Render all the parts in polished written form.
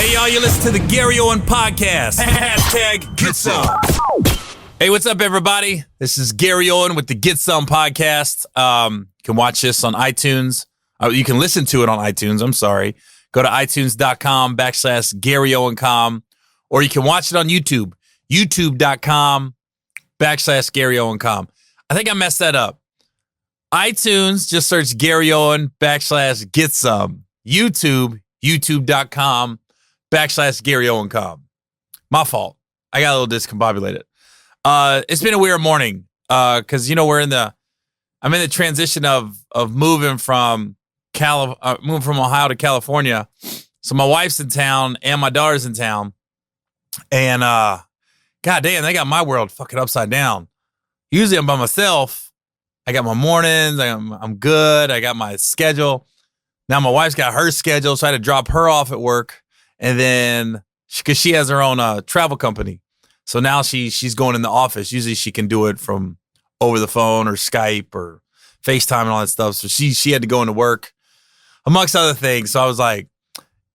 Hey, y'all, you listen to the Gary Owen podcast. Hashtag Get Some. Hey, what's up, everybody? This is Gary Owen with the Get Some podcast. You can watch this on iTunes. You can listen to it on iTunes. I'm sorry. Go to itunes.com/GaryOwenCom, or you can watch it on YouTube. YouTube.com/GaryOwenCom. I think I messed that up. iTunes, just search Gary Owen /Get Some. YouTube.com/GaryOwenCom. My fault. I got a little discombobulated. It's been a weird morning because I'm in the transition of moving from Ohio to California. So my wife's in town and my daughter's in town, and goddamn, they got my world fucking upside down. Usually I'm by myself. I got my mornings. I'm good. I got my schedule. Now my wife's got her schedule, so I had to drop her off at work, and then because she has her own travel company, so now she's going in the office. Usually she can do it from over the phone or Skype or FaceTime and all that stuff. So she had to go into work, amongst other things. So I was like,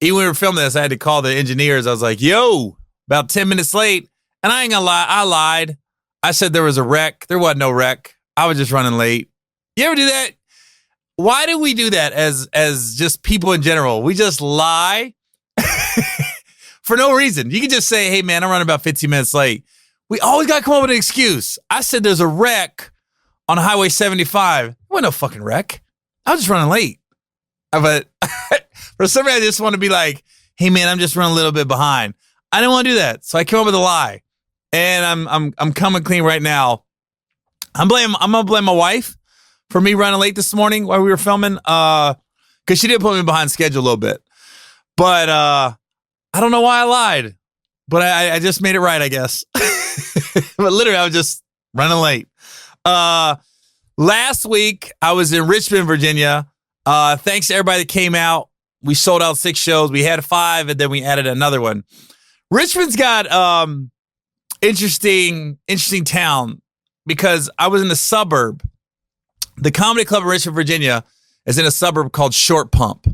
even when we were filming this, I had to call the engineers. I was like, yo, about 10 minutes late. And I ain't gonna lie, I lied. I said there was a wreck. There wasn't no wreck. I was just running late. You ever do that? Why do we do that as just people in general? We just lie for no reason. You can just say, hey, man, I'm running about 15 minutes late. We always got to come up with an excuse. I said there's a wreck on Highway 75. There wasn't no fucking wreck. I was just running late. But for some reason, I just want to be like, hey, man, I'm just running a little bit behind. I didn't want to do that. So I came up with a lie. And I'm coming clean right now. I'm gonna blame my wife for me running late this morning while we were filming. Because she did put me behind schedule a little bit. But I don't know why I lied. But I just made it right, I guess. But literally, I was just running late. Last week, I was in Richmond, Virginia. Thanks to everybody that came out. We sold out 6 shows. We had 5, and then we added another one. Richmond's got interesting town because I was in the suburb. The Comedy Club in Richmond, Virginia is in a suburb called Short Pump.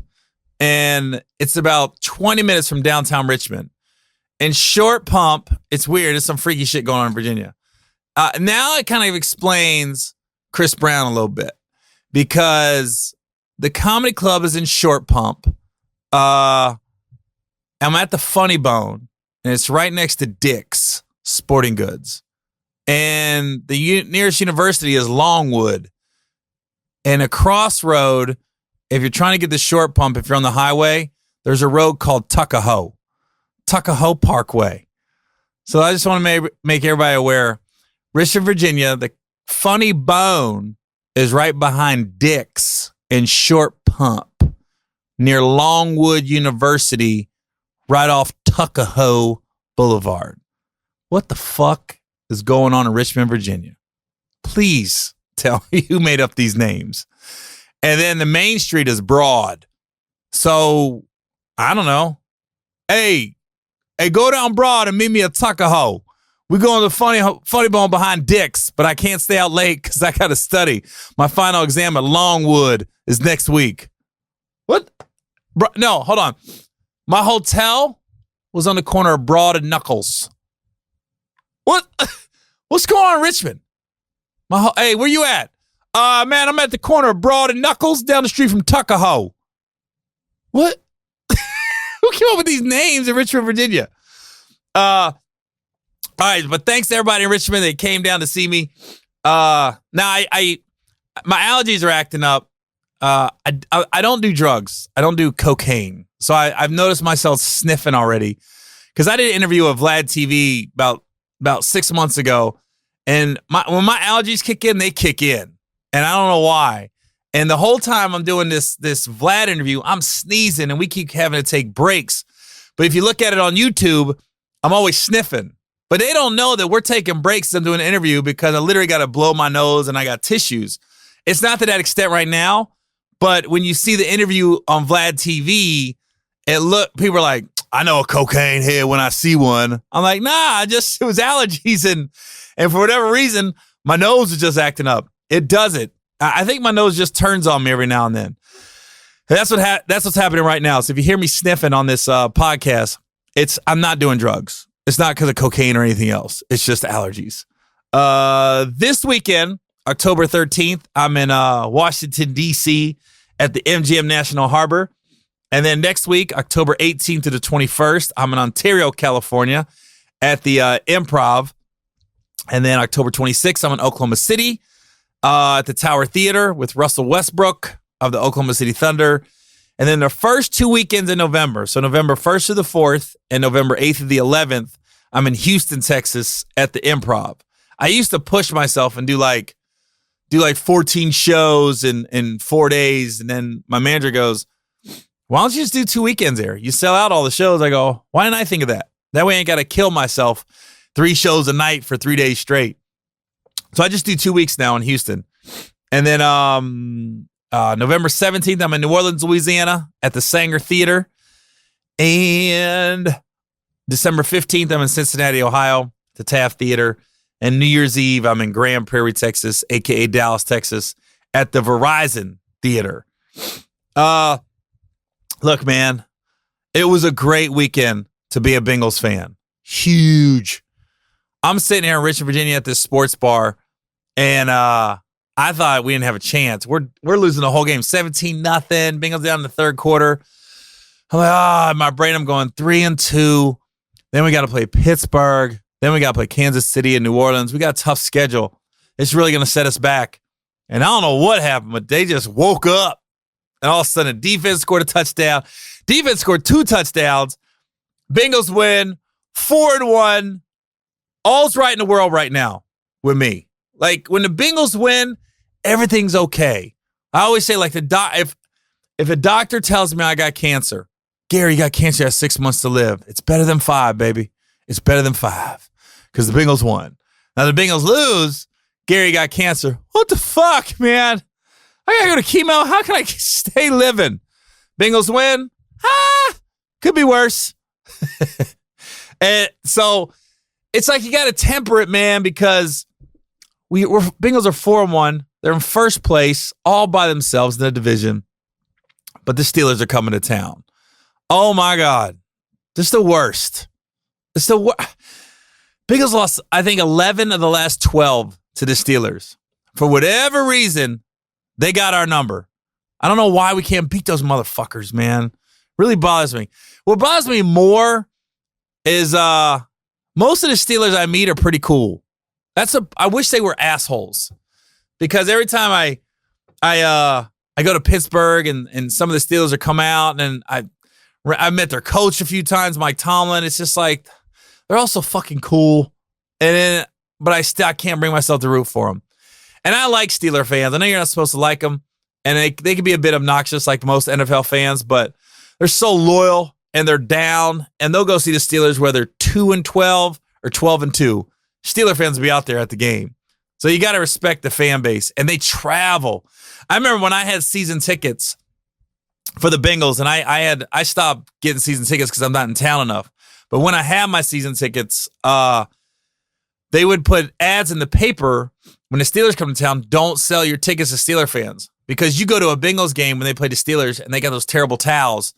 And it's about 20 minutes from downtown Richmond. And Short Pump, it's weird. There's some freaky shit going on in Virginia. Now it kind of explains Chris Brown a little bit because the Comedy Club is in Short Pump. I'm at the Funny Bone, and it's right next to Dick's Sporting Goods. And the nearest university is Longwood. And across road, if you're trying to get to Short Pump, if you're on the highway, there's a road called Tuckahoe Parkway. So I just want to make everybody aware. Richmond, Virginia, the Funny Bone is right behind Dick's in Short Pump near Longwood University, right off Tuckahoe Boulevard. What the fuck is going on in Richmond, Virginia? Please tell me who made up these names. And then the main street is Broad. So, I don't know. Hey, go down Broad and meet me at Tuckahoe. We're going to the Funny Bone behind Dick's, but I can't stay out late because I got to study. My final exam at Longwood is next week. What? No, hold on. My hotel was on the corner of Broad and Knuckles. What? What's going on in Richmond? Hey, where you at? Man, I'm at the corner of Broad and Knuckles down the street from Tuckahoe. What? Who came up with these names in Richmond, Virginia? All right, but thanks to everybody in Richmond that came down to see me. Now, my allergies are acting up. I don't do drugs. I don't do cocaine. So I've noticed myself sniffing already. Because I did an interview with Vlad TV about 6 months ago. And when my allergies kick in, they kick in. And I don't know why. And the whole time I'm doing this Vlad interview, I'm sneezing and we keep having to take breaks. But if you look at it on YouTube, I'm always sniffing. But they don't know that we're taking breaks as I'm doing an interview because I literally got to blow my nose and I got tissues. It's not to that extent right now, but when you see the interview on Vlad TV, people are like, I know a cocaine head when I see one. I'm like, nah, it was allergies and for whatever reason, my nose is just acting up. It does it. I think my nose just turns on me every now and then. That's what's happening right now. So if you hear me sniffing on this podcast, I'm not doing drugs. It's not because of cocaine or anything else. It's just allergies. This weekend, October 13th, I'm in Washington, D.C. at the MGM National Harbor. And then next week, October 18th to the 21st, I'm in Ontario, California at the Improv. And then October 26th, I'm in Oklahoma City at the Tower Theater with Russell Westbrook of the Oklahoma City Thunder. And then the first 2 weekends in November, so November 1st to the 4th and November 8th to the 11th, I'm in Houston, Texas at the Improv. I used to push myself and do like 14 shows in 4 days. And then my manager goes, why don't you just do 2 weekends there? You sell out all the shows. I go, why didn't I think of that? That way I ain't got to kill myself 3 shows a night for 3 days straight. So I just do 2 weeks now in Houston. And then November 17th, I'm in New Orleans, Louisiana at the Sanger Theater. And December 15th, I'm in Cincinnati, Ohio, the Taft Theater. And New Year's Eve, I'm in Grand Prairie, Texas, a.k.a. Dallas, Texas, at the Verizon Theater. Look, man, it was a great weekend to be a Bengals fan. Huge. I'm sitting here in Richmond, Virginia at this sports bar, and I thought we didn't have a chance. We're losing the whole game, 17-0. Bengals down in the third quarter. I'm like, in my brain, I'm going 3-2. Then we got to play Pittsburgh. Then we got to play Kansas City and New Orleans. We got a tough schedule. It's really going to set us back. And I don't know what happened, but they just woke up. And all of a sudden, defense scored a touchdown. Defense scored 2 touchdowns. Bengals win 4-1. All's right in the world right now with me. Like, when the Bengals win, everything's okay. I always say, like, if a doctor tells me I got cancer, Gary, you got cancer, you have 6 months to live. It's better than 5, baby. It's better than 5 because the Bengals won. Now, the Bengals lose, Gary got cancer. What the fuck, man? I got to go to chemo. How can I stay living? Bengals win? Could be worse. And so it's like you got to temper it, man, because Bengals are 4-1. They're in first place all by themselves in the division. But the Steelers are coming to town. Oh, my God. This is the worst. It's the worst. Bengals lost, I think, 11 of the last 12 to the Steelers. For whatever reason, they got our number. I don't know why we can't beat those motherfuckers, man. Really bothers me. What bothers me more is most of the Steelers I meet are pretty cool. I wish they were assholes. Because every time I go to Pittsburgh and some of the Steelers are come out and I met their coach a few times, Mike Tomlin. It's just like they're all so fucking cool. But I can't bring myself to root for them. And I like Steeler fans. I know you're not supposed to like them. And they can be a bit obnoxious like most NFL fans, but they're so loyal and they're down. And they'll go see the Steelers whether 2-12 or 12-2. Steeler fans will be out there at the game. So you got to respect the fan base. And they travel. I remember when I had season tickets for the Bengals, and I stopped getting season tickets because I'm not in town enough. But when I had my season tickets, they would put ads in the paper when the Steelers come to town. Don't sell your tickets to Steeler fans because you go to a Bengals game when they play the Steelers and they got those terrible towels,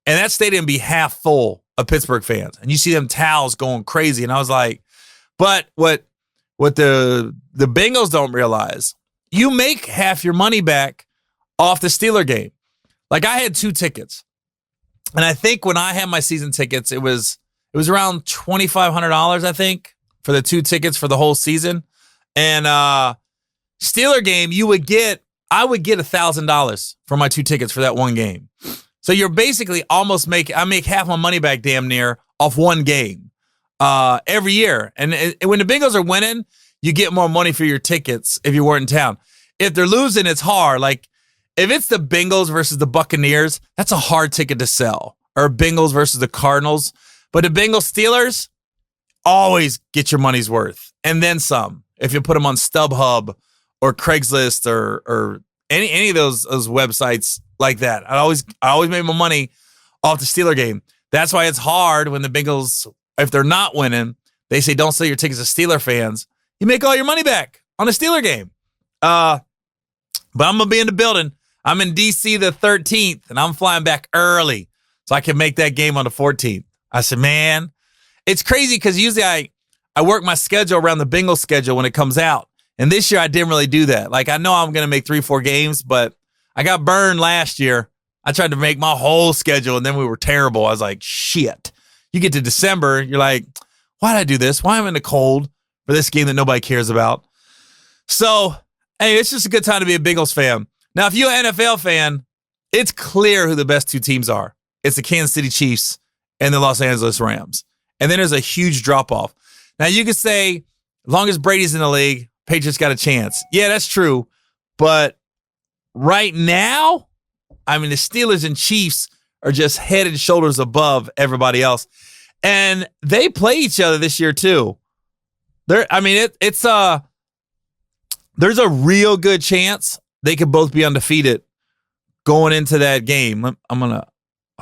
and that stadium be half full of Pittsburgh fans, and you see them towels going crazy. And I was like, but what the Bengals don't realize, you make half your money back off the Steeler game. Like I had 2 tickets, and I think when I had my season tickets, it was around $2,500, I think, for the 2 tickets for the whole season. And Steeler game, I would get $1,000 for my 2 tickets for that one game. So you're basically I make half my money back damn near off one game every year. And when the Bengals are winning, you get more money for your tickets if you weren't in town. If they're losing, it's hard. Like if it's the Bengals versus the Buccaneers, that's a hard ticket to sell. Or Bengals versus the Cardinals. But the Bengals Steelers, always get your money's worth. And then some. If you put them on StubHub or Craigslist or any of those websites like that. I always make my money off the Steeler game. That's why it's hard when the Bengals, if they're not winning, they say don't sell your tickets to Steeler fans. You make all your money back on the Steeler game. But I'm going to be in the building. I'm in D.C. the 13th, and I'm flying back early so I can make that game on the 14th. I said, man, it's crazy because usually I work my schedule around the Bengals schedule when it comes out. And this year I didn't really do that. Like, I know I'm going to make 3-4 games, but I got burned last year. I tried to make my whole schedule, and then we were terrible. I was like, shit. You get to December, you're like, why did I do this? Why am I in the cold for this game that nobody cares about? So, hey, it's just a good time to be a Bengals fan. Now, if you're an NFL fan, it's clear who the best two teams are. It's the Kansas City Chiefs and the Los Angeles Rams. And then there's a huge drop-off. Now, you could say, as long as Brady's in the league, Patriots got a chance. Yeah, that's true. But right now, I mean, the Steelers and Chiefs are just head and shoulders above everybody else. And they play each other this year, too. There's a real good chance they could both be undefeated going into that game. Hold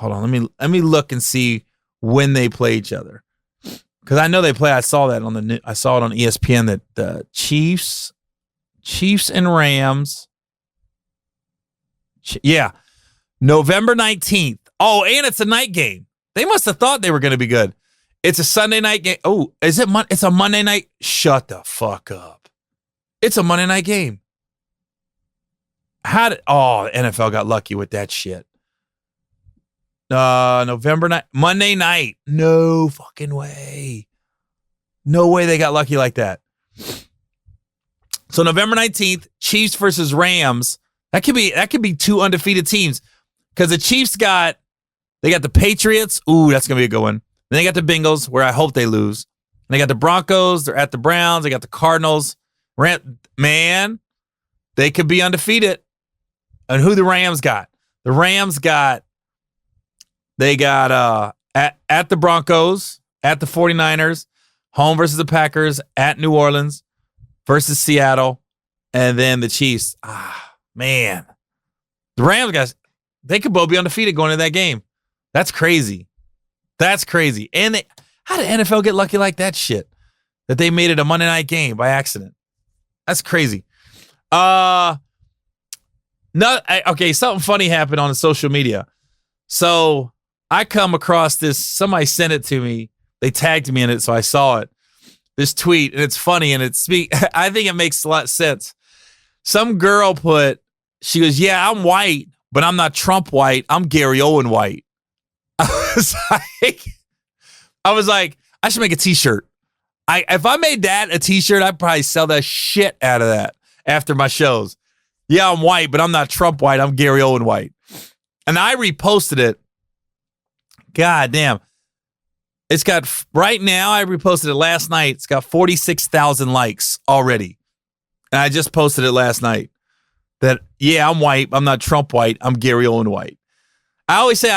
on. Let me look and see when they play each other. Because I know they play. I saw that I saw it on ESPN that the Chiefs and Rams. Yeah. November 19th. Oh, and it's a night game. They must have thought they were going to be good. It's a Sunday night game. Oh, is it? It's a Monday night. Shut the fuck up. It's a Monday night game. NFL got lucky with that shit. November night, Monday night. No fucking way. No way they got lucky like that. So November 19th, Chiefs versus Rams. That could be two undefeated teams. Because the Chiefs got the Patriots. Ooh, that's gonna be a good one. Then they got the Bengals, where I hope they lose. And they got the Broncos. They're at the Browns. They got the Cardinals. Man, they could be undefeated. And who the Rams got? The Rams got at the Broncos, at the 49ers, home versus the Packers, at New Orleans versus Seattle, and then the Chiefs. Man. The Rams guys, they could both be undefeated going into that game. That's crazy. That's crazy. And how did NFL get lucky like that shit? That they made it a Monday night game by accident. That's crazy. Okay, something funny happened on social media. So I come across this, somebody sent it to me. They tagged me in it, so I saw it. This tweet, and it's funny, and I think it makes a lot of sense. Some girl she goes, yeah, I'm white, but I'm not Trump white. I'm Gary Owen white. I was like, I should make a t-shirt. If I made that a t-shirt, I'd probably sell the shit out of that after my shows. Yeah, I'm white, but I'm not Trump white. I'm Gary Owen white. And I reposted it. God damn. Right now, I reposted it last night. It's got 46,000 likes already. And I just posted it last night. That, yeah, I'm white. I'm not Trump white. I'm Gary Owen white. I always say,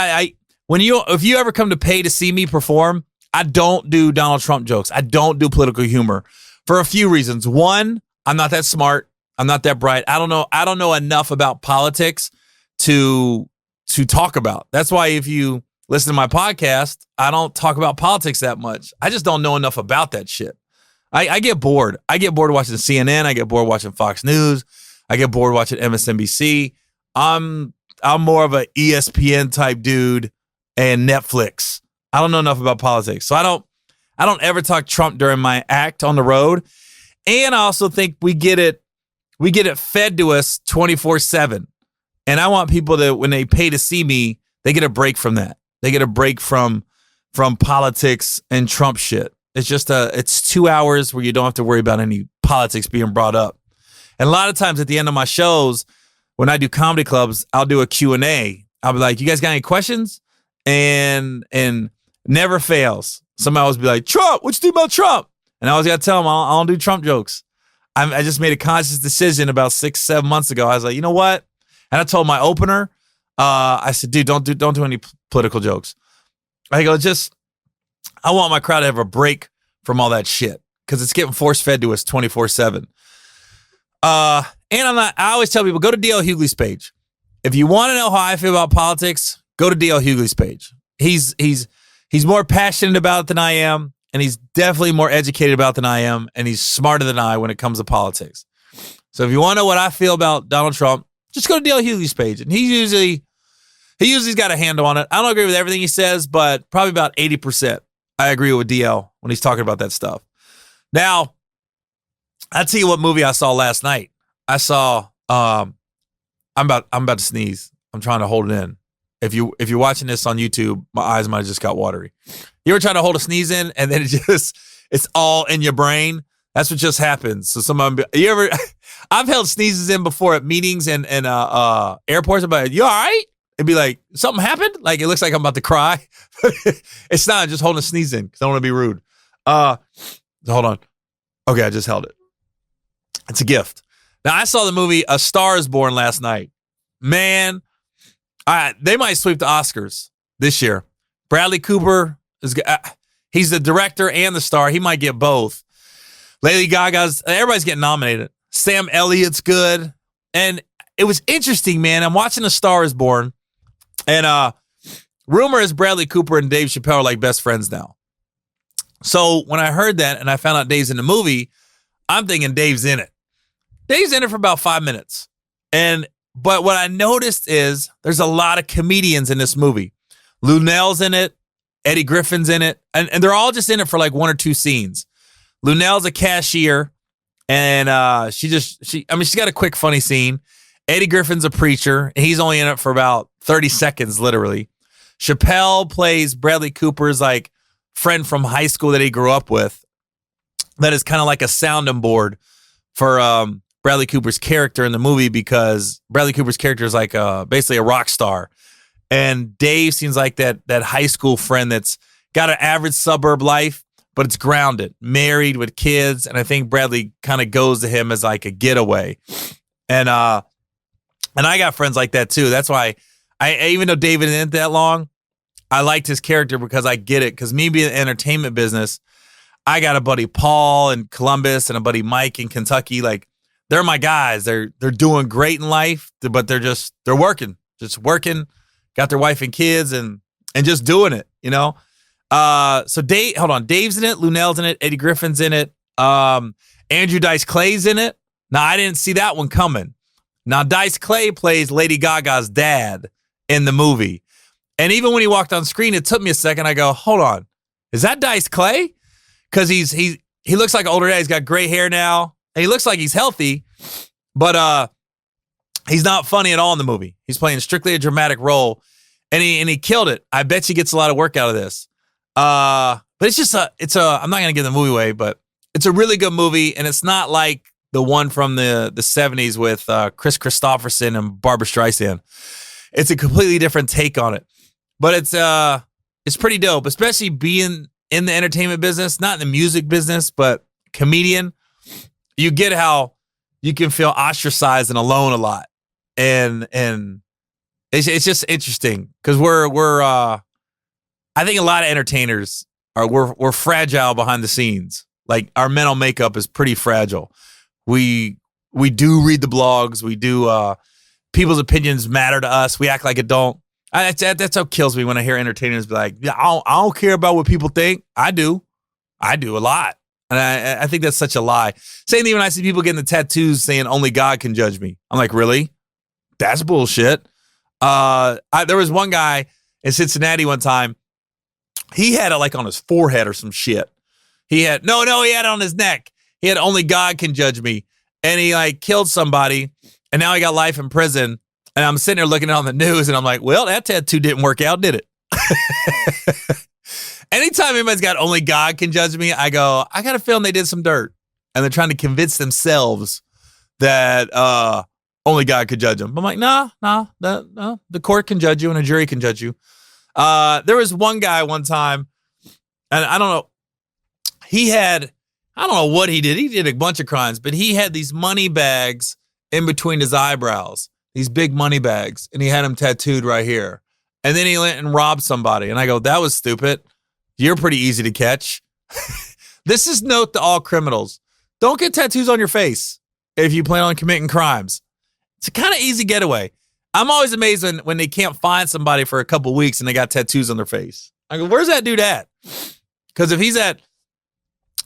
if you ever come to pay to see me perform, I don't do Donald Trump jokes. I don't do political humor for a few reasons. One, I'm not that smart. I'm not that bright. I don't know enough about politics to talk about. That's why if you listen to my podcast, I don't talk about politics that much. I just don't know enough about that shit. I get bored. I get bored watching CNN. I get bored watching Fox News. I get bored watching MSNBC. I'm more of a ESPN type dude and Netflix. I don't know enough about politics. So I don't ever talk Trump during my act on the road. And I also think we get it fed to us 24/7. And I want people that when they pay to see me, they get a break from that. They get a break from politics and Trump shit. It's just it's 2 hours where you don't have to worry about any politics being brought up. And a lot of times at the end of my shows, when I do comedy clubs, I'll do a Q&A. I'll be like, you guys got any questions? And never fails. Somebody always be like, Trump, what you think about Trump? And I always got to tell them, I don't do Trump jokes. I just made a conscious decision about 6-7 months ago. I was like, you know what? And I told my opener, I said, dude, don't do any political jokes. I go, I want my crowd to have a break from all that shit because it's getting force fed to us 24/7. And I always tell people, go to D.L. Hughley's page. If you want to know how I feel about politics, go to D.L. Hughley's page. He's more passionate about it than I am, and he's definitely more educated about it than I am, and he's smarter than I when it comes to politics. So if you want to know what I feel about Donald Trump, just go to D.L. Hughley's page, and he's He usually's got a handle on it. I don't agree with everything he says, but probably about 80%. I agree with DL when he's talking about that stuff. Now, I'll tell you what movie I saw last night. I saw I'm about to sneeze. I'm trying to hold it in. If you're watching this on YouTube, my eyes might have just got watery. You ever try to hold a sneeze in and then it's all in your brain? That's what just happens. So I've held sneezes in before at meetings and airports. I'm like, you all right? It'd be like, something happened? Like, it looks like I'm about to cry. It's not. I'm just holding a sneeze in because I don't want to be rude. Hold on. Okay, I just held it. It's a gift. Now, I saw the movie A Star is Born last night. Man, they might sweep the Oscars this year. Bradley Cooper, he's the director and the star. He might get both. Lady Gaga's, everybody's getting nominated. Sam Elliott's good. And it was interesting, man. I'm watching A Star is Born. And rumor is Bradley Cooper and Dave Chappelle are like best friends now. So when I heard that and I found out Dave's in the movie, I'm thinking Dave's in it. Dave's in it for about 5 minutes. But what I noticed is there's a lot of comedians in this movie. Lunel's in it. Eddie Griffin's in it. And they're all just in it for like 1 or 2 scenes. Lunel's a cashier. And she's got a quick, funny scene. Eddie Griffin's a preacher. And he's only in it for about 30 seconds, literally. Chappelle plays Bradley Cooper's like friend from high school that he grew up with. That is kind of like a sounding board for Bradley Cooper's character in the movie, because Bradley Cooper's character is like basically a rock star. And Dave seems like that high school friend that's got an average suburb life, but it's grounded, married with kids. And I think Bradley kind of goes to him as like a getaway. And I got friends like that too. That's why even though David isn't that long, I liked his character because I get it. Because me being in the entertainment business, I got a buddy Paul in Columbus and a buddy Mike in Kentucky. Like, they're my guys. They're doing great in life, but they're working, got their wife and kids and just doing it, you know? So Dave's in it, Lunel's in it, Eddie Griffin's in it, Andrew Dice Clay's in it. Now, I didn't see that one coming. Now, Dice Clay plays Lady Gaga's dad in the movie. And even when he walked on screen, it took me a second. I go, hold on, is that Dice Clay? Because he looks like an older dad. He's got gray hair now. And he looks like he's healthy, but he's not funny at all in the movie. He's playing strictly a dramatic role, and he killed it. I bet he gets a lot of work out of this. But it's just I'm not gonna give the movie away, but it's a really good movie, and it's not like the one from the 70s with Chris Christopherson and Barbra Streisand. It's a completely different take on it, but it's pretty dope, especially being in the entertainment business, not in the music business, but comedian. You get how you can feel ostracized and alone a lot, and it's just interesting because I think a lot of entertainers we're fragile behind the scenes. Like, our mental makeup is pretty fragile. We do read the blogs. We do people's opinions matter to us. We act like it don't. That's how it kills me when I hear entertainers be like, yeah, I don't care about what people think. I do a lot. And I think that's such a lie. Same thing when I see people getting the tattoos saying only God can judge me. I'm like, really? That's bullshit. There was one guy in Cincinnati one time. He had it like on his forehead or some shit. He had it on his neck. He had only God can judge me. And he like killed somebody. And now he got life in prison. And I'm sitting there looking on the news and I'm like, well, that tattoo didn't work out, did it? Anytime anybody's got only God can judge me, I go, I got a feeling they did some dirt. And they're trying to convince themselves that only God could judge them. I'm like, no, the court can judge you and a jury can judge you. There was one guy one time, and I don't know, I don't know what he did. He did a bunch of crimes, but he had these money bags in between his eyebrows, these big money bags, and he had them tattooed right here. And then he went and robbed somebody. And I go, that was stupid. You're pretty easy to catch. This is note to all criminals. Don't get tattoos on your face if you plan on committing crimes. It's a kind of easy getaway. I'm always amazed when they can't find somebody for a couple weeks and they got tattoos on their face. I go, where's that dude at? Because if he's at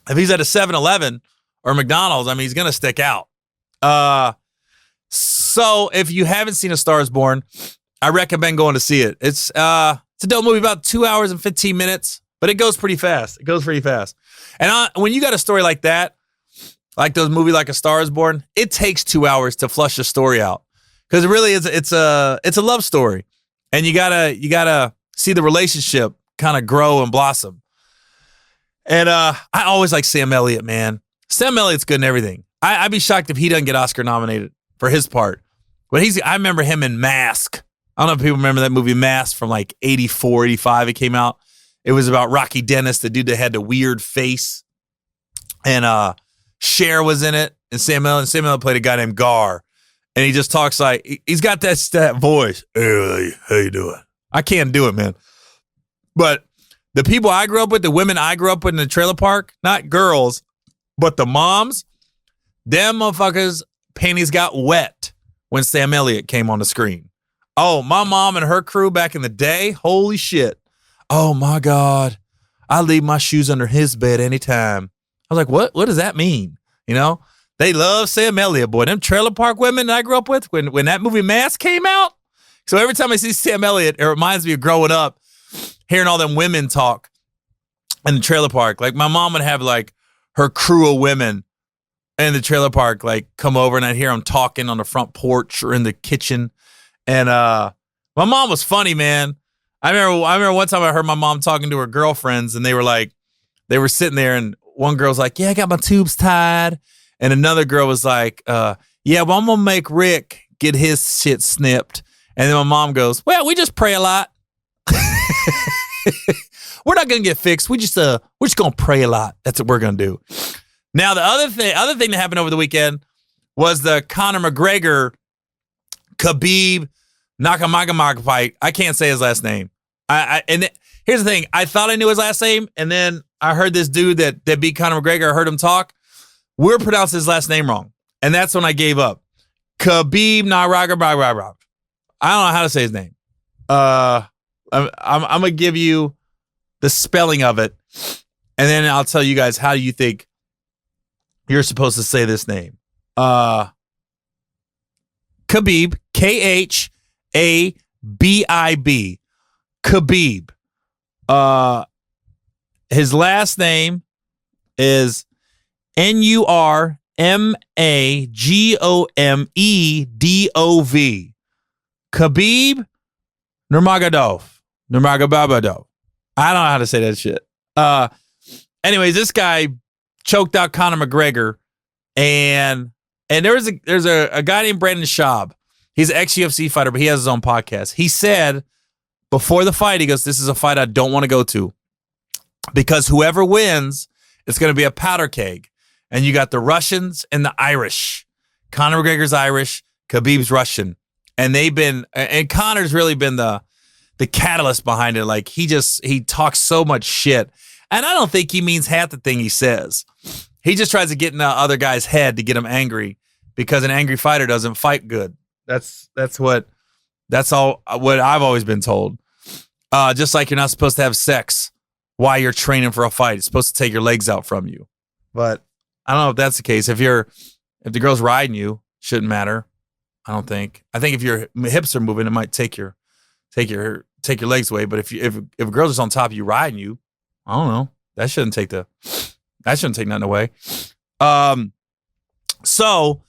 a 7-Eleven or McDonald's, I mean, he's going to stick out. So if you haven't seen A Star is Born, I recommend going to see it. It's a dope movie, about 2 hours and 15 minutes, but it goes pretty fast. And when you got a story like that, like those movies like A Star Is Born, it takes 2 hours to flush a story out because it really is. It's a love story, and you gotta see the relationship kind of grow and blossom. And I always like Sam Elliott, man. Sam Elliott's good in everything. I'd be shocked if he doesn't get Oscar nominated for his part. But I remember him in Mask. I don't know if people remember that movie Mask from like 84, 85. It came out. It was about Rocky Dennis, the dude that had the weird face. And Cher was in it. And Sam Elliott played a guy named Gar. And he just talks like, he's got that voice. Hey, how you doing? I can't do it, man. But the people I grew up with, the women I grew up with in the trailer park, not girls, but the moms, them motherfuckers' panties got wet when Sam Elliott came on the screen. Oh, my mom and her crew back in the day, holy shit. Oh, my God. I leave my shoes under his bed anytime. I was like, what does that mean? You know, they love Sam Elliott, boy. Them trailer park women that I grew up with, when that movie Mask came out. So every time I see Sam Elliott, it reminds me of growing up, hearing all them women talk in the trailer park. Like my mom would have like her crew of women in the trailer park, like come over and I'd hear them talking on the front porch or in the kitchen. And my mom was funny, man. I remember one time I heard my mom talking to her girlfriends and they were sitting there and one girl's like, yeah, I got my tubes tied. And another girl was like, yeah, well, I'm going to make Rick get his shit snipped. And then my mom goes, well, we just pray a lot. We're not going to get fixed. We're just going to pray a lot. That's what we're going to do. Now, the other thing that happened over the weekend was the Conor McGregor Khabib Nurmagomedov fight. I can't say his last name. Here's the thing. I thought I knew his last name, and then I heard this dude that beat Conor McGregor. I heard him talk. We're pronouncing his last name wrong, and that's when I gave up. Khabib Nurmagomedov. I don't know how to say his name. I'm gonna give you the spelling of it, and then I'll tell you guys how you think you're supposed to say this name. Khabib, Khabib. Khabib. His last name is Nurmagomedov. Khabib Nurmagomedov. Nurmagomedov. I don't know how to say that shit. Anyways, this guy choked out Conor McGregor, and there's a guy named Brandon Schaub. He's an ex-UFC fighter, but he has his own podcast. He said before the fight, he goes, "This is a fight I don't want to go to because whoever wins, it's going to be a powder keg." And you got the Russians and the Irish. Conor McGregor's Irish, Khabib's Russian. And Conor's really been the catalyst behind it. Like he talks so much shit. And I don't think he means half the thing he says. He just tries to get in the other guy's head to get him angry because an angry fighter doesn't fight good. That's all what I've always been told. Just like you're not supposed to have sex while you're training for a fight. It's supposed to take your legs out from you. But I don't know if that's the case. If the girl's riding you, shouldn't matter. I don't think. I think if your hips are moving, it might take your legs away. But if a girl's just on top of you riding you, I don't know. That shouldn't take nothing away. So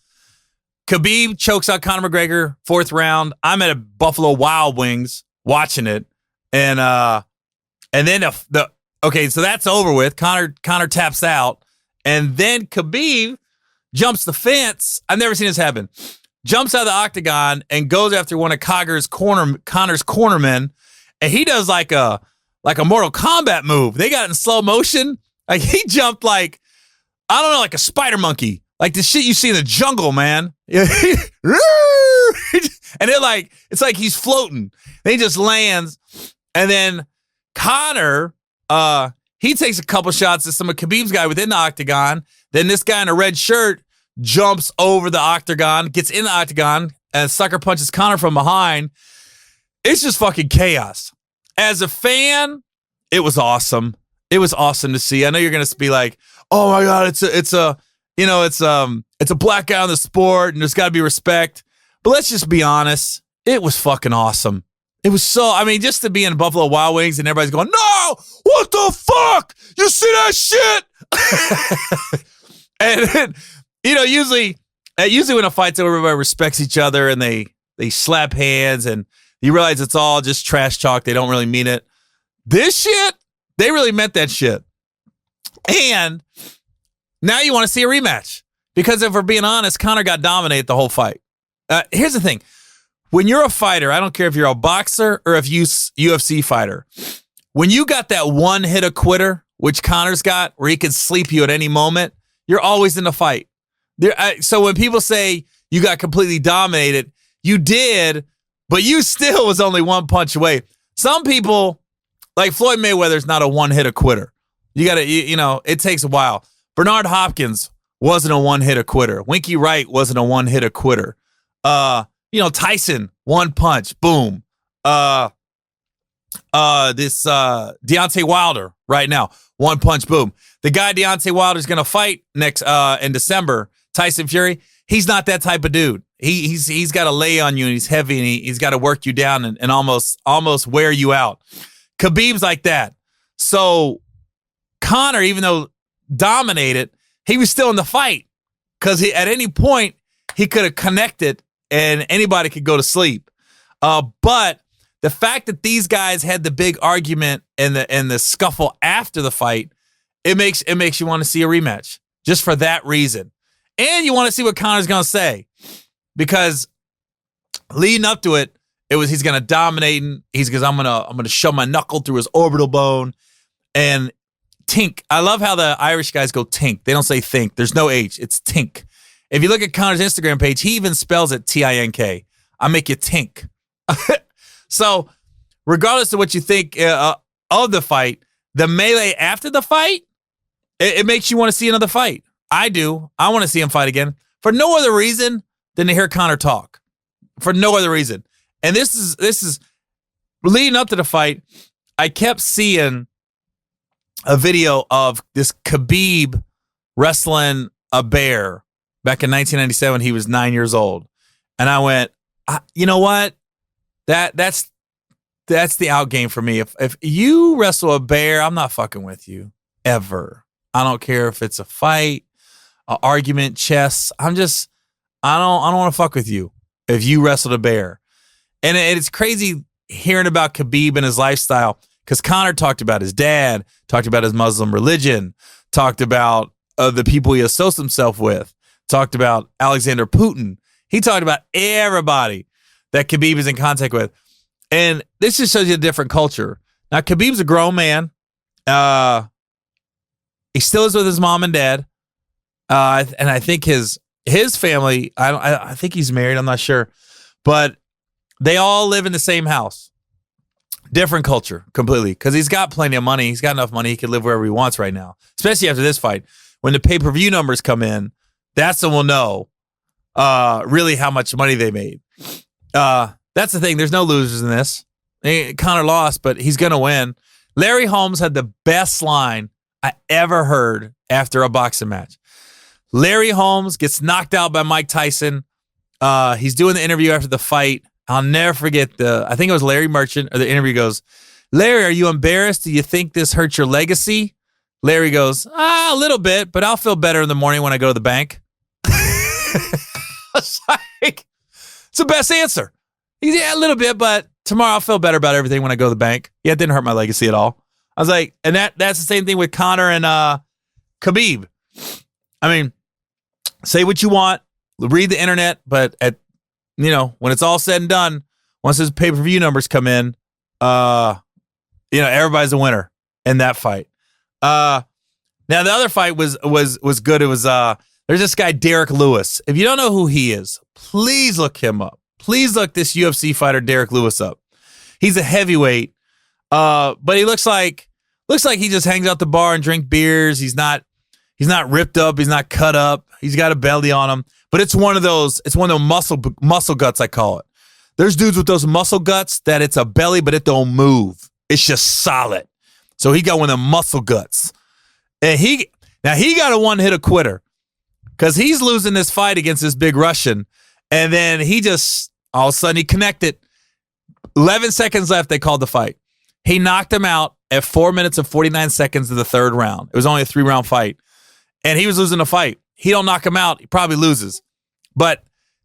Khabib chokes out Conor McGregor, 4th round. I'm at a Buffalo Wild Wings watching it, and then so that's over with. Conor taps out, and then Khabib jumps the fence. I've never seen this happen. Jumps out of the octagon and goes after one of Connor's cornermen, and he does like a Mortal Kombat move. They got it in slow motion. Like he jumped like, I don't know, like a spider monkey. Like the shit you see in the jungle, man. And it's like he's floating. Then he just lands. And then Conor, he takes a couple shots at some of Khabib's guy within the octagon. Then this guy in a red shirt jumps over the octagon, gets in the octagon, and sucker punches Conor from behind. It's just fucking chaos. As a fan, it was awesome. It was awesome to see. I know you're gonna be like, "Oh my God, it's a black guy in the sport, and there's got to be respect." But let's just be honest. It was fucking awesome. It was so, I mean, just to be in Buffalo Wild Wings and everybody's going, no, what the fuck? You see that shit? And then, you know, usually when a fight's over, everybody respects each other and they slap hands and you realize it's all just trash talk. They don't really mean it. This shit, they really meant that shit. And now you want to see a rematch. Because if we're being honest, Conor got dominated the whole fight. Here's the thing. When you're a fighter, I don't care if you're a boxer or if you're UFC fighter, when you got that one hit a quitter, which Conor's got, where he can sleep you at any moment, you're always in the fight. So when people say you got completely dominated, you did, but you still was only one punch away. Some people, like Floyd Mayweather's not a one hit a quitter. You got to, you know, it takes a while. Bernard Hopkins wasn't a one hit a quitter. Winky Wright wasn't a one hit a quitter. You know, Tyson, one punch, boom. This Deontay Wilder right now, one punch, boom. The guy Deontay Wilder's going to fight next in December, Tyson Fury, he's not that type of dude. He's got to lay on you and he's heavy and he's got to work you down and almost wear you out. Khabib's like that. So Conor, even though dominated, he was still in the fight because at any point he could have connected and anybody could go to sleep. But the fact that these guys had the big argument and the scuffle after the fight, it makes you want to see a rematch just for that reason. And you want to see what Conor's going to say because leading up to it, he's going to dominate and he's because I'm going to shove my knuckle through his orbital bone and tink. I love how the Irish guys go tink. They don't say think. There's no H. It's tink. If you look at Conor's Instagram page, he even spells it Tink. I make you tink. So regardless of what you think of the fight, the melee after the fight, it makes you want to see another fight. I do. I want to see him fight again for no other reason than to hear Conor talk. For no other reason. And this is leading up to the fight. I kept seeing a video of this Khabib wrestling a bear back in 1997. He was 9 years old. And I went, you know what? That's the out game for me. If you wrestle a bear, I'm not fucking with you ever. I don't care if it's a fight, an argument, chess. I don't want to fuck with you if you wrestled a bear. And it's crazy hearing about Khabib and his lifestyle because Conor talked about his dad, talked about his Muslim religion, talked about the people he associates himself with, talked about Alexander Putin. He talked about everybody that Khabib is in contact with. And this just shows you a different culture. Now, Khabib's a grown man. He still is with his mom and dad. And I think his family, I think he's married, I'm not sure. But they all live in the same house. Different culture, completely. Because he's got plenty of money. He's got enough money. He can live wherever he wants right now. Especially after this fight. When the pay-per-view numbers come in, that's when we'll know really how much money they made. That's the thing. There's no losers in this. Conor lost, but he's going to win. Larry Holmes had the best line I ever heard after a boxing match. Larry Holmes gets knocked out by Mike Tyson. He's doing the interview after the fight. I'll never forget I think it was Larry Merchant, or the interview goes, Larry, are you embarrassed? Do you think this hurts your legacy? Larry goes, a little bit, but I'll feel better in the morning when I go to the bank. It's like, it's the best answer. Yeah, a little bit, but tomorrow I'll feel better about everything when I go to the bank. Yeah, it didn't hurt my legacy at all. I was like, and that's the same thing with Conor and Khabib. I mean, say what you want, read the internet, but when it's all said and done, once his pay-per-view numbers come in, everybody's a winner in that fight. Now the other fight was good. It was there's this guy Derek Lewis. If you don't know who he is, please look him up. Please look this UFC fighter Derek Lewis up. He's a heavyweight, but he looks like he just hangs out the bar and drink beers. He's not ripped up. He's not cut up. He's got a belly on him. But it's one of those muscle guts, I call it. There's dudes with those muscle guts that it's a belly, but it don't move. It's just solid. So he got one of them muscle guts. And he got a one hit a quitter because he's losing this fight against this big Russian. And then he just All of a sudden, he connected. 11 seconds left, they called the fight. He knocked him out at 4 minutes and 49 seconds of the third round. It was only a 3-round fight. And he was losing the fight. He don't knock him out, he probably loses. But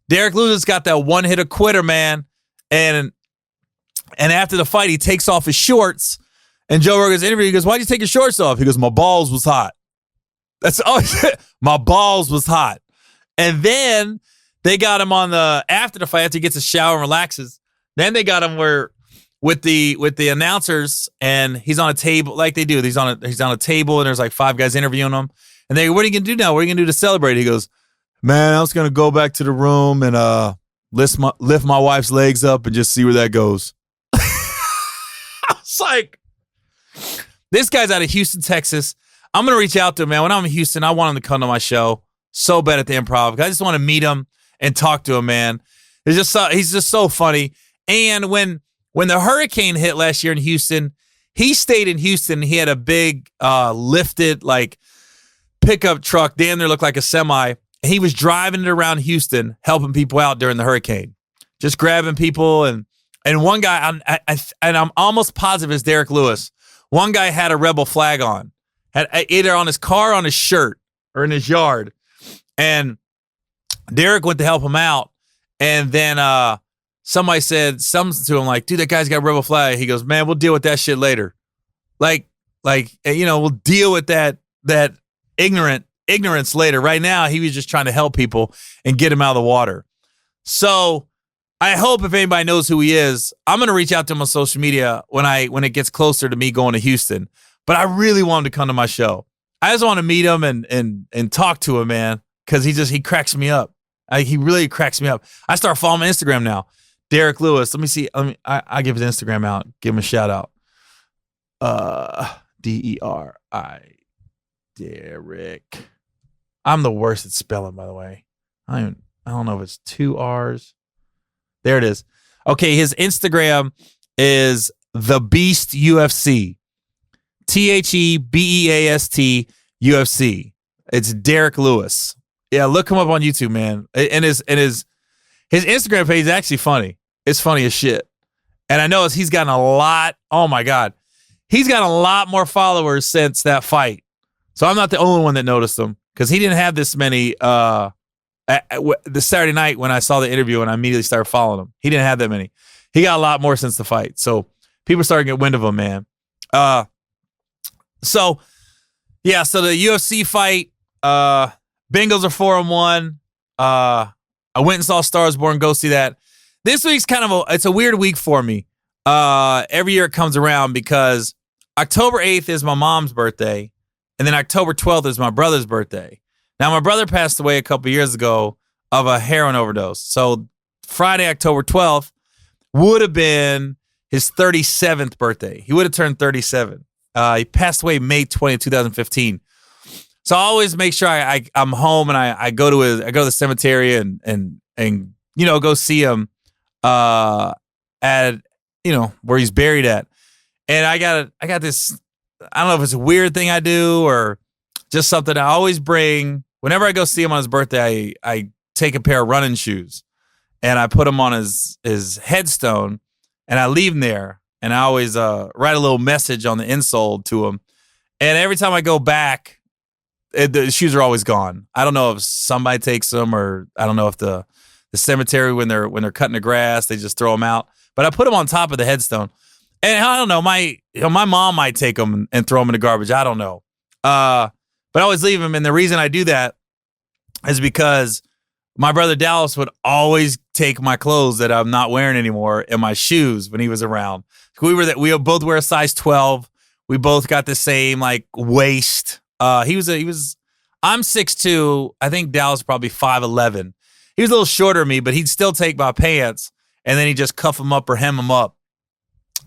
Derek Lewis got that one-hitter quitter, man. And after the fight, he takes off his shorts. And Joe Rogan's interview, he goes, why'd you take your shorts off? He goes, my balls was hot. That's all he said. My balls was hot. And then they got him on after the fight, after he gets a shower and relaxes. Then they got him with the announcers, and he's on a table like they do. He's on a table, and there's like 5 guys interviewing him. And they go, what are you gonna do now? What are you gonna do to celebrate? He goes, man, I was gonna go back to the room and lift my wife's legs up and just see where that goes. I was like, this guy's out of Houston, Texas. I'm gonna reach out to him, man. When I'm in Houston, I want him to come to my show so bad at the Improv. I just want to meet him and talk to him, man. He's just so funny. And when the hurricane hit last year in Houston, he stayed in Houston. He had a big lifted like pickup truck. Damn near looked like a semi. He was driving it around Houston, helping people out during the hurricane, just grabbing people. And one guy, I'm almost positive it's Derek Lewis. One guy had a rebel flag on, had either on his car, or on his shirt, or in his yard. And Derek went to help him out, and then somebody said something to him like, dude, that guy's got a rebel flag. He goes, man, we'll deal with that shit later. Like, we'll deal with that ignorance later. Right now, he was just trying to help people and get him out of the water. So I hope if anybody knows who he is, I'm going to reach out to him on social media when it gets closer to me going to Houston. But I really want him to come to my show. I just want to meet him and talk to him, man, because he cracks me up. He really cracks me up. I start following him on Instagram now. Derek Lewis. Let me see. I give his Instagram out. Give him a shout out. DERI. Derek. I'm the worst at spelling, by the way. I don't know if it's 2 R's. There it is. Okay, his Instagram is The Beast UFC. TheBeast UFC. It's Derek Lewis. Yeah, look him up on YouTube, man. And his Instagram page is actually funny. It's funny as shit. And I know he's gotten a lot. Oh my God. He's got a lot more followers since that fight. So I'm not the only one that noticed him, because he didn't have this many the Saturday night when I saw the interview and I immediately started following him. He didn't have that many. He got a lot more since the fight. So people started to get wind of him, man. So the UFC fight, Bengals are 4-1. I went and saw Stars Born. Go see that. This week's it's a weird week for me. Every year it comes around because October 8th is my mom's birthday, and then October 12th is my brother's birthday. Now, my brother passed away a couple years ago of a heroin overdose. So Friday, October 12th would have been his 37th birthday. He would have turned 37. He passed away May 20th, 2015. So I always make sure I'm home and I go to the cemetery and go see him at where he's buried at. And I got this, I don't know if it's a weird thing I do or just something I always bring. Whenever I go see him on his birthday, I take a pair of running shoes and I put them on his headstone and I leave them there. And I always write a little message on the insole to him. And every time I go back, the shoes are always gone. I don't know if somebody takes them, or I don't know if the cemetery when they're cutting the grass, they just throw them out. But I put them on top of the headstone, and I don't know. My mom might take them and throw them in the garbage. I don't know. But I always leave them, and the reason I do that is because my brother Dallas would always take my clothes that I'm not wearing anymore and my shoes when he was around. We both wear a size 12. We both got the same like waist. I'm 6'2". I think Dallas probably 5'11". He was a little shorter than me, but he'd still take my pants and then he'd just cuff them up or hem them up.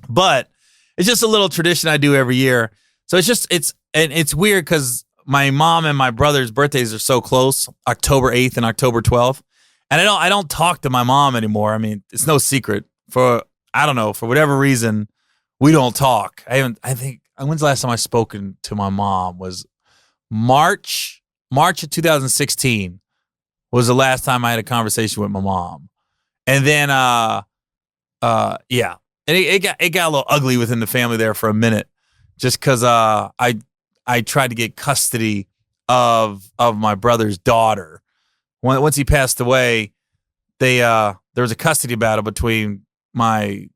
But it's just a little tradition I do every year. So it's weird because my mom and my brother's birthdays are so close, October 8th and October 12th. And I don't talk to my mom anymore. I mean, it's no secret. For whatever reason, we don't talk. When's the last time I spoken to my mom? Was March of 2016 was the last time I had a conversation with my mom. And then, yeah, and it got a little ugly within the family there for a minute, just because I tried to get custody of my brother's daughter. Once he passed away, there was a custody battle between my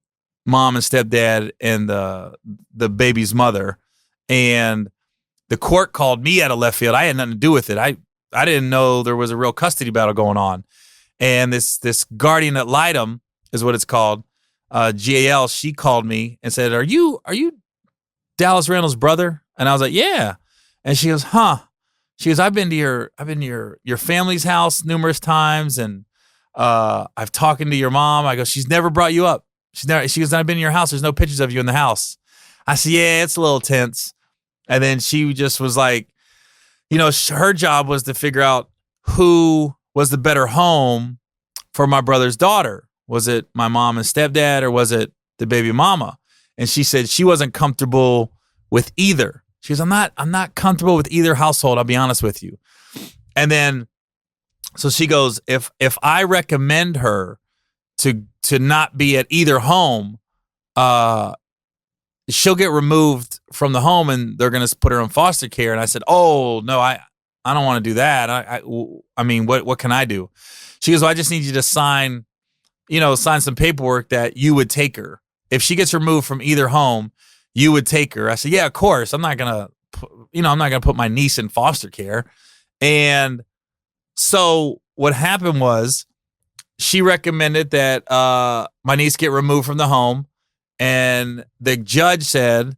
mom and stepdad and the baby's mother, and the court called me out of left field. I had nothing to do with it. I didn't know there was a real custody battle going on. And this guardian ad litem is what it's called, GAL. She called me and said, "Are you Dallas Randall's brother?" And I was like, "Yeah." And she goes, "Huh?" She goes, I've been to your family's house numerous times, and I've talked to your mom." I go, "She's never brought you up. She goes, "I've been in your house. There's no pictures of you in the house." I said, "Yeah, it's a little tense." And then she just was like, her job was to figure out who was the better home for my brother's daughter. Was it my mom and stepdad, or was it the baby mama? And she said she wasn't comfortable with either. She goes, I'm not comfortable with either household, I'll be honest with you. And then, so she goes, if I recommend her to not be at either home, she'll get removed from the home and they're going to put her in foster care. And I said, "Oh, no, I don't want to do that. I mean, what can I do?" She goes, "Well, I just need you to sign some paperwork that you would take her. If she gets removed from either home, you would take her." I said, "Yeah, of course. I'm not going to put my niece in foster care." And so what happened was she recommended that my niece get removed from the home. And the judge said,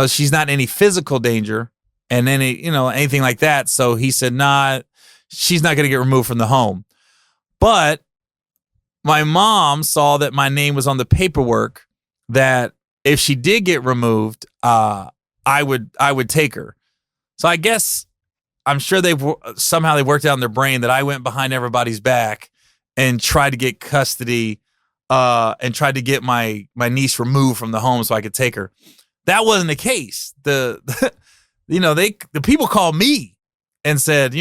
she's not in any physical danger and anything like that. So he said, "Nah, she's not going to get removed from the home." But my mom saw that my name was on the paperwork, that if she did get removed, I would take her. So I guess, I'm sure they worked out in their brain that I went behind everybody's back and tried to get custody, and tried to get my niece removed from the home so I could take her. That wasn't the case. The people called me and said,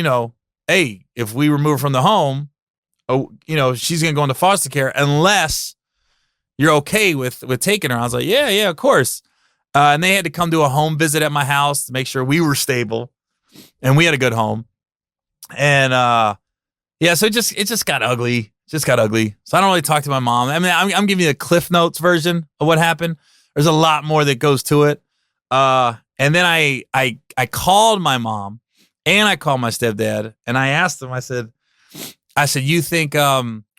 "Hey, if we remove her from the home, she's gonna go into foster care unless you're okay with taking her." I was like, yeah, of course. And they had to come do a home visit at my house to make sure we were stable and we had a good home. And so it just got ugly. Just got ugly. So I don't really talk to my mom. I mean, I'm giving you the Cliff Notes version of what happened. There's a lot more that goes to it. And then I called my mom and I called my stepdad and I asked them, I said, "You think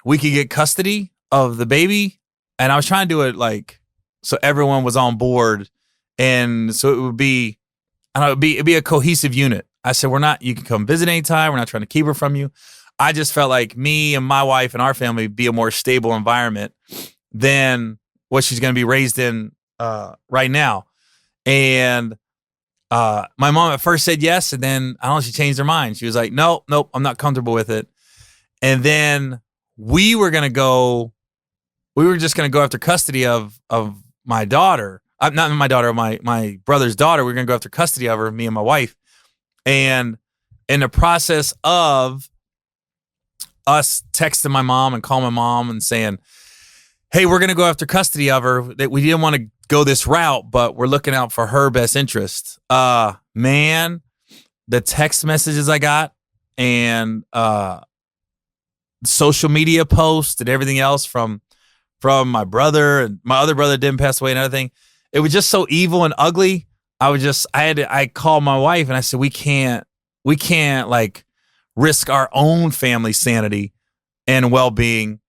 we could get custody of the baby?" And I was trying to do it so everyone was on board, and so it would be, it'd be a cohesive unit. I said, "You can come visit anytime. We're not trying to keep her from you." I just felt like me and my wife and our family be a more stable environment than what she's going to be raised in right now. And my mom at first said yes, and then I don't know, she changed her mind. She was like, "Nope, I'm not comfortable with it." And then we were just going to go after custody of my daughter. Not my daughter, my brother's daughter. We were going to go after custody of her, me and my wife. And in the process of us texting my mom and calling my mom and saying, "Hey, we're going to go after custody of her. That we didn't want to go this route, but we're looking out for her best interest." Man, the text messages I got and social media posts and everything else from my brother, and my other brother didn't pass away and everything. It was just so evil and ugly. I called my wife and I said, we can't risk our own family sanity and well-being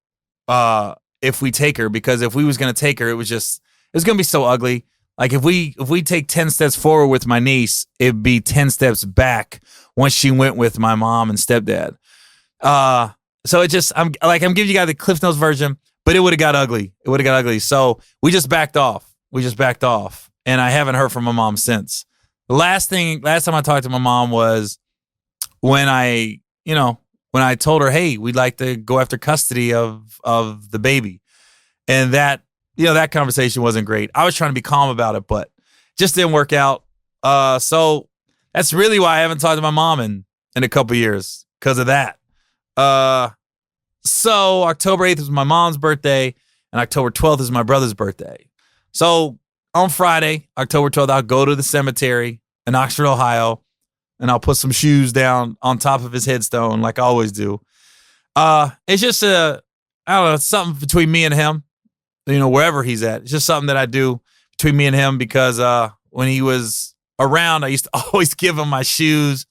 if we take her, because if we was going to take her, it was going to be so ugly. Like if we take 10 steps forward with my niece, it'd be 10 steps back once she went with my mom and stepdad. So I'm giving you guys the Cliff Notes version, but it would have got ugly. So we just backed off. And I haven't heard from my mom since. The last time I talked to my mom was when I told her, "Hey, we'd like to go after custody of the baby." And that conversation wasn't great. I was trying to be calm about it, but just didn't work out. So that's really why I haven't talked to my mom in a couple years, because of that. So October 8th is my mom's birthday, and October 12th is my brother's birthday. So on Friday, October 12th, I'll go to the cemetery in Oxford, Ohio, and I'll put some shoes down on top of his headstone like I always do. It's just I don't know, it's something between me and him, wherever he's at. It's just something that I do between me and him because when he was around, I used to always give him my shoes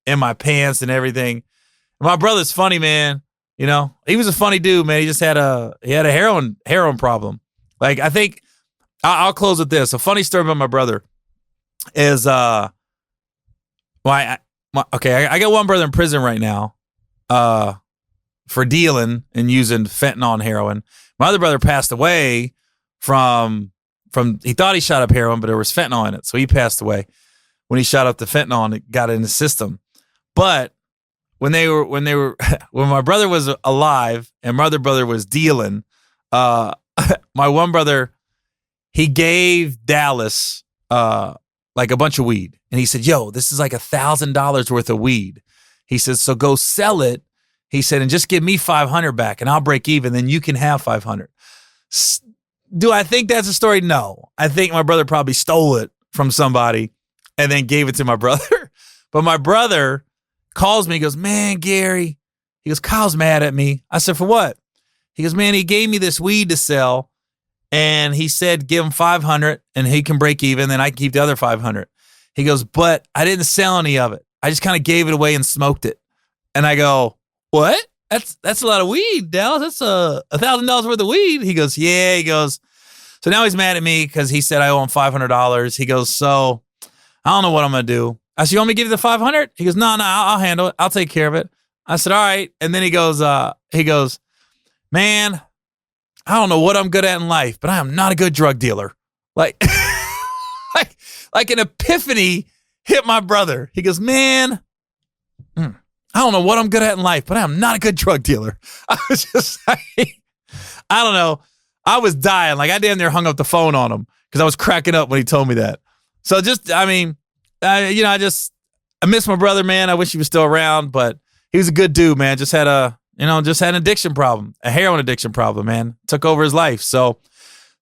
and my pants and everything. My brother's funny, man. He was a funny dude, man. He just had a heroin problem. Like, I think I'll close with this. A funny story about my brother is I got one brother in prison right now for dealing and using fentanyl and heroin. My other brother passed away from he thought he shot up heroin, but there was fentanyl in it. So he passed away when he shot up the fentanyl and it got in his system. But when my brother was alive and my other brother was dealing, my one brother, he gave Dallas like a bunch of weed. And he said, yo, this is like $1,000 worth of weed. He said, so go sell it. He said, and just give me 500 back and I'll break even. Then you can have 500. Do I think that's a story? No. I think my brother probably stole it from somebody and then gave it to my brother. But my brother calls me, he goes, man, Gary, he goes, Kyle's mad at me. I said, for what? He goes, man, he gave me this weed to sell and he said, give him 500 and he can break even. Then I can keep the other 500. He goes, but I didn't sell any of it. I just kind of gave it away and smoked it. And I go, what? That's a lot of weed, Dallas. That's $1,000 worth of weed. He goes, yeah. He goes, so now he's mad at me because he said I owe him $500. He goes, so I don't know what I'm going to do. I said, you want me to give you the 500? He goes, no, I'll handle it. I'll take care of it. I said, all right. And then he goes, man, I don't know what I'm good at in life, but I am not a good drug dealer. Like, like an epiphany hit my brother. He goes, man, I don't know what I'm good at in life, but I am not a good drug dealer. I was just like, I don't know. I was dying. Like, I damn near hung up the phone on him because I was cracking up when he told me that. So just, I miss my brother, man. I wish he was still around, but he was a good dude, man. Just had an addiction problem, a heroin addiction problem, man. Took over his life. So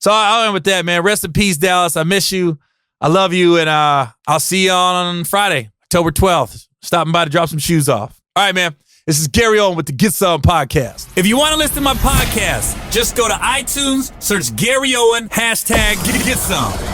I'll end with that, man. Rest in peace, Dallas. I miss you. I love you. And I'll see you on Friday, October 12th. Stopping by to drop some shoes off. All right, man. This is Gary Owen with the Get Some Podcast. If you want to listen to my podcast, just go to iTunes, search Gary Owen, #GetSome.